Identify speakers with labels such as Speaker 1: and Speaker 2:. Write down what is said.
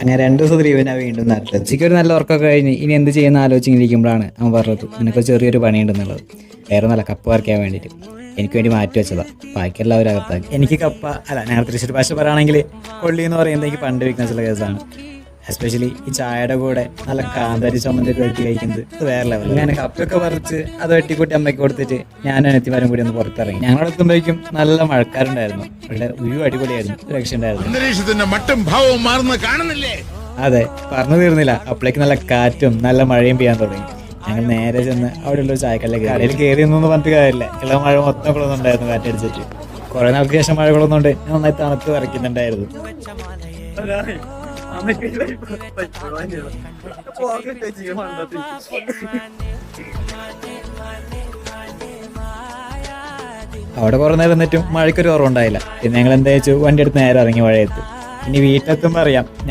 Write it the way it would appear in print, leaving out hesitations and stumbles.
Speaker 1: അങ്ങനെ 2 ദിവസം ലീവ് ഞാൻ വീണ്ടും നാട്ടിലെത്തി. ഉച്ചയ്ക്ക് ഒരു നല്ല ഉറക്കമൊക്കെ കഴിഞ്ഞ് ഇനി എന്ത് ചെയ്യുന്ന ആലോചിച്ചിരിക്കുമ്പോഴാണ് അവൻ പറഞ്ഞത് നിനക്ക് ചെറിയൊരു പണിയുണ്ടെന്നുള്ളത്. വേറെ നല്ല കപ്പ് പറിക്കാൻ വേണ്ടിയിട്ട് എനിക്ക് വേണ്ടി മാറ്റി വെച്ചതാണ്. ബാക്കി എല്ലാവരും അകത്താക്കി. എനിക്ക് കപ്പ അല്ല, ഞങ്ങൾ തൃശ്ശൂർ ഭാഷ പറയുകയാണെങ്കിൽ കൊള്ളി എന്ന് പറയുന്നത് എനിക്ക് പണ്ട് വിൽക്കുന്ന കേസാണ്. എസ്പെഷ്യലി ഈ ചായയുടെ കൂടെ നല്ല കാന്താരി ചമ്മന്തി ഒക്കെ വെട്ടി കഴിക്കുന്നത് ഇത് വേറെ ലെവൽ. ഞാൻ കപ്പൊക്കെ പറിച്ച് അത് വെട്ടിക്കൂട്ടി അമ്മയ്ക്ക് കൊടുത്തിട്ട് ഞാനും അനിയത്തിമാരും കൂടി ഒന്ന് പുറത്തിറങ്ങി. ഞങ്ങളുടെ എത്തുമ്പോഴേക്കും നല്ല മഴക്കാരുണ്ടായിരുന്നു. ഇവിടെ ഒരു അടിപൊളിയായിരുന്നു, രക്ഷയുണ്ടായിരുന്നു.
Speaker 2: അന്തരീക്ഷത്തിന്റെ മട്ടും ഭാവവും മാറുന്ന കാണുന്നില്ലേ?
Speaker 1: അതെ, പറഞ്ഞു തീർന്നില്ല, അപ്പോഴേക്ക് നല്ല കാറ്റും നല്ല മഴയും പെയ്യാൻ തുടങ്ങി. ഞങ്ങൾ നേരെ ചെന്ന് അവിടെയുള്ള ഒരു ചായക്കല്ലേക്ക് കടയിൽ കയറി എന്നൊന്നും പറഞ്ഞിട്ട് കാര്യമില്ല. ഇളം മഴ മൊത്തം കൊള്ളുന്നുണ്ടായിരുന്നു കാറ്റടിച്ചിട്ട്. കുറെ നാൾക്ക് ശേഷം മഴ കൊള്ളുന്നുണ്ട് ഞാൻ നന്നായി തണുത്ത് വരയ്ക്കുന്നുണ്ടായിരുന്നു. അവിടെ കുറെ നേരം നിന്നിട്ടും മഴയ്ക്കൊരു കുറവുണ്ടായില്ല. പിന്നെ ഞങ്ങൾ എന്താ വെച്ചു വണ്ടി എടുത്ത് നേരെ ഇറങ്ങി മഴയത്ത്. ഇനി വീട്ടിലെത്തുമ്പോൾ അറിയാം ഞാൻ